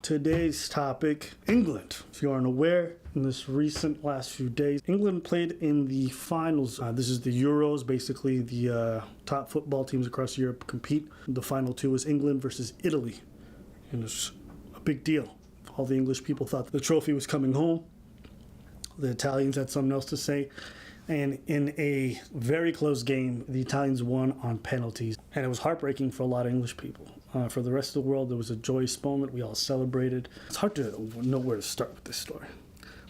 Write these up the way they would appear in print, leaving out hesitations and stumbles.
Today's topic, England. If you aren't aware, in this recent last few days, England played in the finals. This is the Euros. Basically, the top football teams across Europe compete. The final two was England versus Italy. And it's a big deal. All the English people thought the trophy was coming home. The Italians had something else to say. And in a very close game, the Italians won on penalties. And it was heartbreaking for a lot of English people. For the rest of the world, there was a joyous moment. We all celebrated. It's hard to know where to start with this story.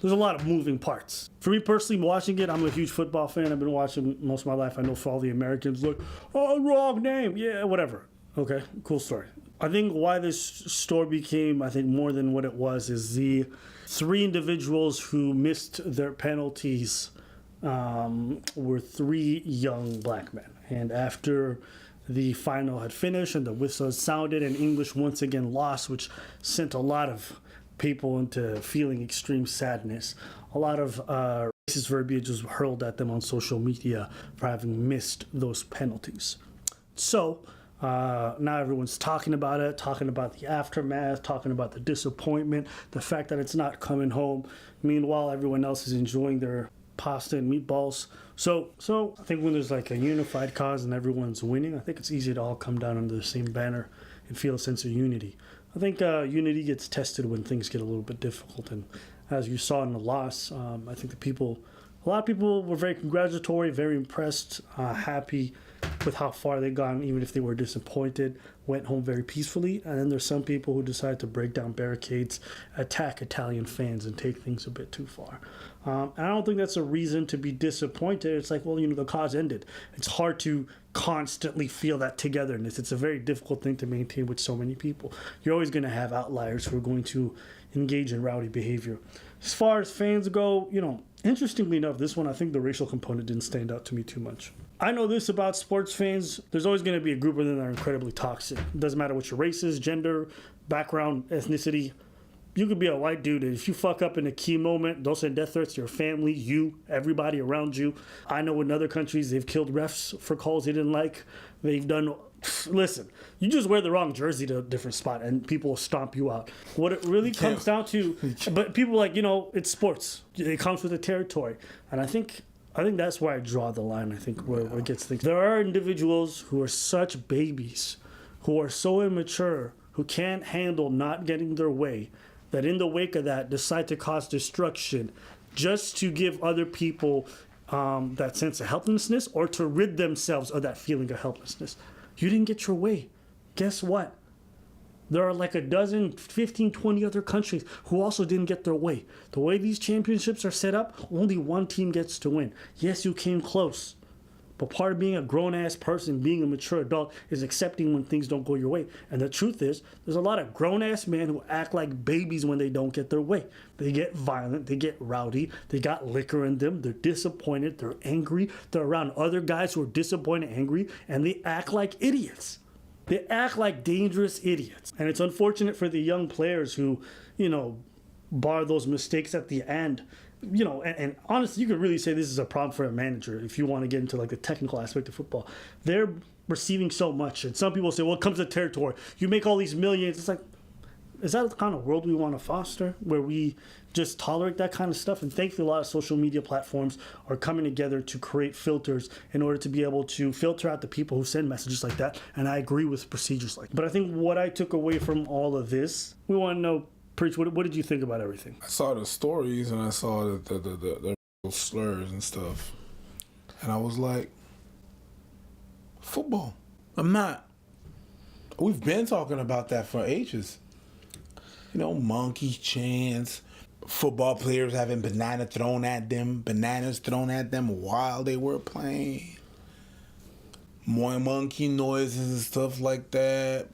There's a lot of moving parts. For me personally, watching it, I'm a huge football fan. I've been watching most of my life. I know for all the Americans, like, oh, wrong name. Yeah, whatever. Okay, cool story. I think why this story became, more than what it was, is the three individuals who missed their penalties were three young black men. And after the final had finished and the whistle had sounded and English once again lost, which sent a lot of people into feeling extreme sadness, a lot of racist verbiage was hurled at them on social media for having missed those penalties. So now everyone's talking about it, talking about the aftermath, talking about the disappointment, the fact that it's not coming home. Meanwhile, everyone else is enjoying their pasta and meatballs. So I think when there's like a unified cause and everyone's winning, I think it's easy to all come down under the same banner and feel a sense of unity. I think unity gets tested when things get a little bit difficult. And as you saw in the loss, I think a lot of people were very congratulatory, very impressed, happy with how far they gone, even if they were disappointed, went home very peacefully. And then there's some people who decided to break down barricades, attack Italian fans, and take things a bit too far. And I don't think that's a reason to be disappointed. It's like, well, the cause ended. It's hard to constantly feel that togetherness. It's a very difficult thing to maintain with so many people. You're always going to have outliers who are going to engage in rowdy behavior. As far as fans go, interestingly enough, this one, I think the racial component didn't stand out to me too much. I know this about sports fans. There's always going to be a group of them that are incredibly toxic. It doesn't matter what your race is, gender, background, ethnicity. You could be a white dude, and if you fuck up in a key moment, they'll send death threats to your family, you, everybody around you. I know in other countries, they've killed refs for calls they didn't like. They've done... Listen, you just wear the wrong jersey to a different spot, and people will stomp you out. What it really comes down to... But people it's sports. It comes with the territory. And I think that's where I draw the line, where it gets things. There are individuals who are such babies, who are so immature, who can't handle not getting their way, that in the wake of that decide to cause destruction just to give other people that sense of helplessness or to rid themselves of that feeling of helplessness. You didn't get your way. Guess what? There are like a dozen, 15, 20 other countries who also didn't get their way. The way these championships are set up, only one team gets to win. Yes, you came close. But part of being a grown-ass person, being a mature adult, is accepting when things don't go your way. And the truth is, there's a lot of grown-ass men who act like babies when they don't get their way. They get violent, they get rowdy, they got liquor in them, they're disappointed, they're angry, they're around other guys who are disappointed, angry, and they act like idiots. They act like dangerous idiots. And it's unfortunate for the young players who, bar those mistakes at the end. And honestly, you could really say this is a problem for a manager if you want to get into like the technical aspect of football. They're receiving so much, and some people say, well, it comes to territory. You make all these millions. It's like, is that the kind of world we want to foster, where we just tolerate that kind of stuff? And thankfully, a lot of social media platforms are coming together to create filters in order to be able to filter out the people who send messages like that. And I agree with procedures like that. But I think what I took away from all of this, we want to know, Preach, what did you think about everything? I saw the stories and I saw the slurs and stuff. And I was like, football. We've been talking about that for ages. Monkey chants, football players having bananas thrown at them while they were playing. More monkey noises and stuff like that.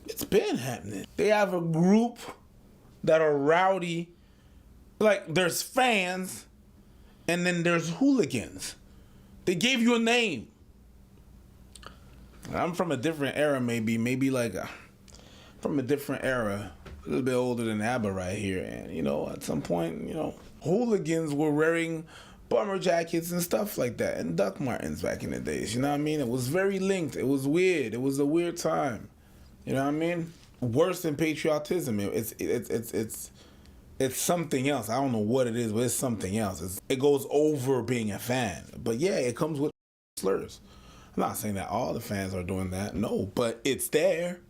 It's been happening. They have a group that are rowdy. Like, there's fans, and then there's hooligans. They gave you a name. I'm from a different era, from a different era. A little bit older than Abba right here. And, at some point, hooligans were wearing bomber jackets and stuff like that, and Duck Martens back in the days. It was very linked. It was weird. It was a weird time. You know what I mean? worse than patriotism. It's something else. I don't know what it is, but it's something else. It goes over being a fan. But yeah, it comes with slurs. I'm not saying that all the fans are doing that. No, but it's there.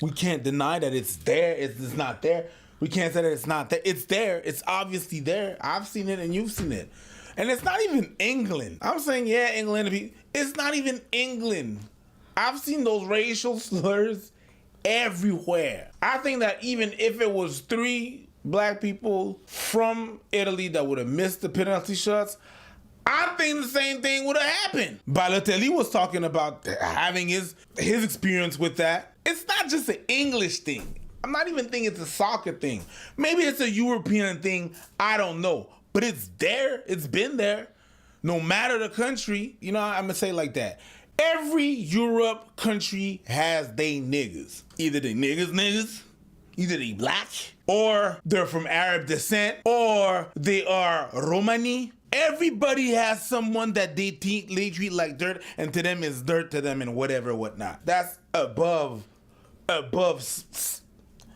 We can't deny that it's there. It's not there. We can't say that it's not there. It's there. It's obviously there. I've seen it and you've seen it. And it's not even England. I'm saying, yeah, England. It's not even England. I've seen those racial slurs everywhere. I think that even if it was 3 black people from Italy that would have missed the penalty shots, I think the same thing would have happened. Balotelli was talking about having his experience with that. It's not just an English thing. I'm not even thinking it's a soccer thing. Maybe it's a European thing. I don't know. But it's there. It's been there. No matter the country. You know, I'm going to say it like that. Every Europe country has they niggas. Either they niggas, either they black, or they're from Arab descent, or they are Romani. Everybody has someone that they treat like dirt, and to them is dirt to them and whatever, whatnot. That's above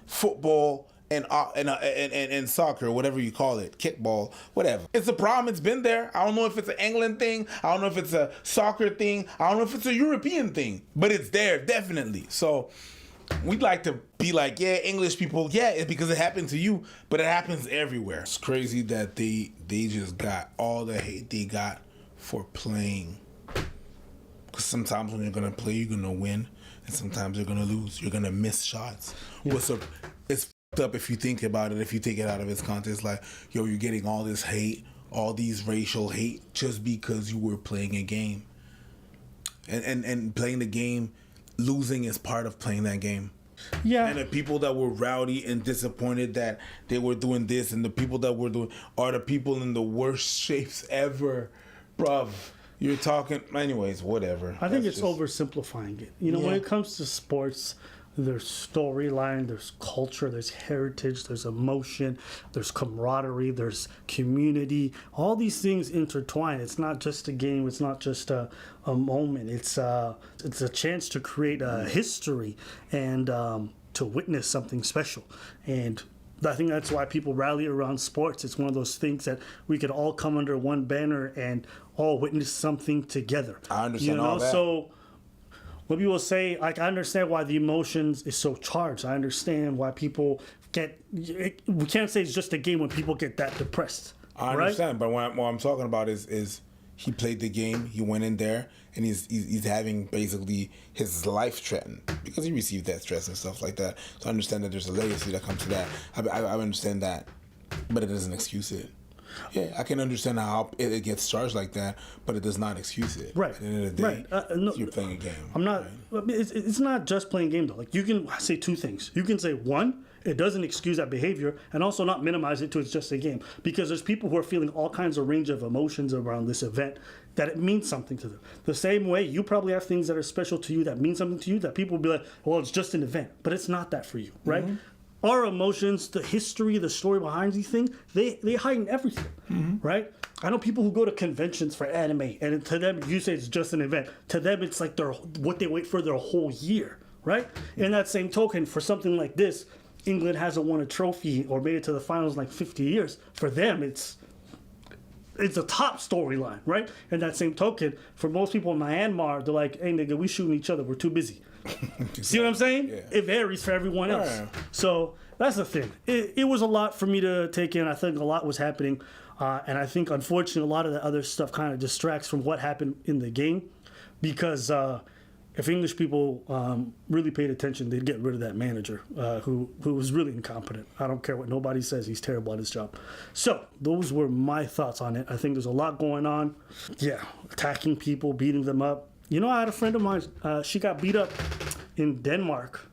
football and soccer, whatever you call it, kickball, whatever. It's a problem. It's been there. I don't know if it's an England thing. I don't know if it's a soccer thing. I don't know if it's a European thing, but it's there definitely. So we'd like to be like, yeah, English people, yeah, it's because it happened to you, but it happens everywhere. It's crazy that they just got all the hate they got for playing. Because sometimes when you're gonna play, you're gonna win, and sometimes you're gonna lose. You're gonna miss shots. Yeah. It's up if you think about it, if you take it out of its context, like, yo, you're getting all this hate, all these racial hate, just because you were playing a game. And playing the game, losing is part of playing that game. Yeah. And the people that were rowdy and disappointed that they were doing this, and the people that were doing are the people in the worst shapes ever, bruv. You're talking, anyways, whatever. I think it's oversimplifying it. You know, when it comes to sports, there's storyline, there's culture, there's heritage, there's emotion, there's camaraderie, there's community. All these things intertwine. It's not just a game. It's not just a moment. It's a chance to create a history and to witness something special. And I think that's why people rally around sports. It's one of those things that we could all come under one banner and all witness something together. I understand all that. So when people say, like, I understand why the emotions is so charged. I understand why people we can't say it's just a game when people get that depressed. I understand, but what I'm talking about is he played the game, he went in there, and he's having basically his life threatened because he received that stress and stuff like that. So I understand that there's a legacy that comes to that. I understand that, but it doesn't excuse it. Yeah, I can understand how it gets charged like that, but it does not excuse it. Right. At the end of the day, no, you're playing a game. I'm not. Right? It's not just playing a game though. Like, you can say 2 things. You can say, 1, it doesn't excuse that behavior, and also not minimize it to it's just a game, because there's people who are feeling all kinds of range of emotions around this event that it means something to them. The same way you probably have things that are special to you that mean something to you that people will be like, well, it's just an event, but it's not that for you, right? Mm-hmm. Our emotions, the history, the story behind these things, they hide in everything, right? I know people who go to conventions for anime, and to them, you say it's just an event. To them, it's like what they wait for their whole year, right? In that same token, for something like this, England hasn't won a trophy or made it to the finals in like 50 years. For them, it's a top storyline, right? In that same token, for most people in Myanmar, they're like, hey, nigga, we shooting each other. We're too busy. See what I'm saying? Yeah. It varies for everyone else. Yeah. So that's the thing. It was a lot for me to take in. I think a lot was happening. And I think, unfortunately, a lot of the other stuff kind of distracts from what happened in the game. Because if English people really paid attention, they'd get rid of that manager who was really incompetent. I don't care what nobody says. He's terrible at his job. So those were my thoughts on it. I think there's a lot going on. Yeah, attacking people, beating them up. You know, I had a friend of mine, she got beat up in Denmark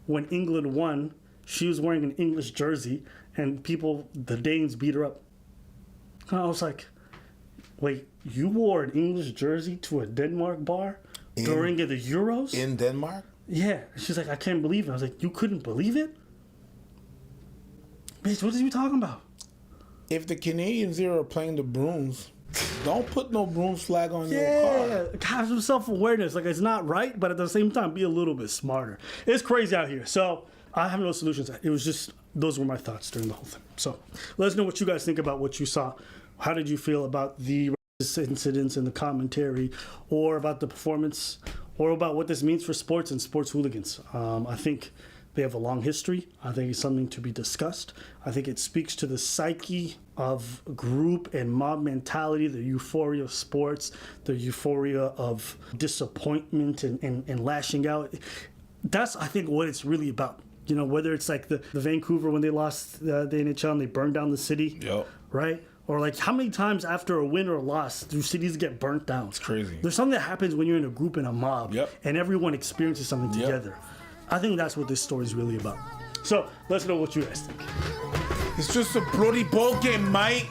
when England won. She was wearing an English jersey, and the Danes beat her up. And I was like, wait, you wore an English jersey to a Denmark bar during the Euros? In Denmark? Yeah. She's like, I can't believe it. I was like, you couldn't believe it? Bitch, what are you talking about? If the Canadians here are playing the Bruins, don't put no Bruins flag on your car. Yeah, have some self-awareness. Like, it's not right, but at the same time, be a little bit smarter. It's crazy out here. So I have no solutions. It was just, those were my thoughts during the whole thing. So let us know what you guys think about what you saw. How did you feel about the incidents and the commentary, or about the performance, or about what this means for sports and sports hooligans? I think they have a long history. I think it's something to be discussed. I think it speaks to the psyche of group and mob mentality, the euphoria of sports, the euphoria of disappointment and lashing out. That's, I think, what it's really about. You know, whether it's like the Vancouver when they lost the NHL and they burned down the city, right? Or like how many times after a win or a loss do cities get burnt down? It's crazy. There's something that happens when you're in a group in a mob and everyone experiences something together. I think that's what this story is really about. So let's know what you guys think. It's just a bloody ball game, mate.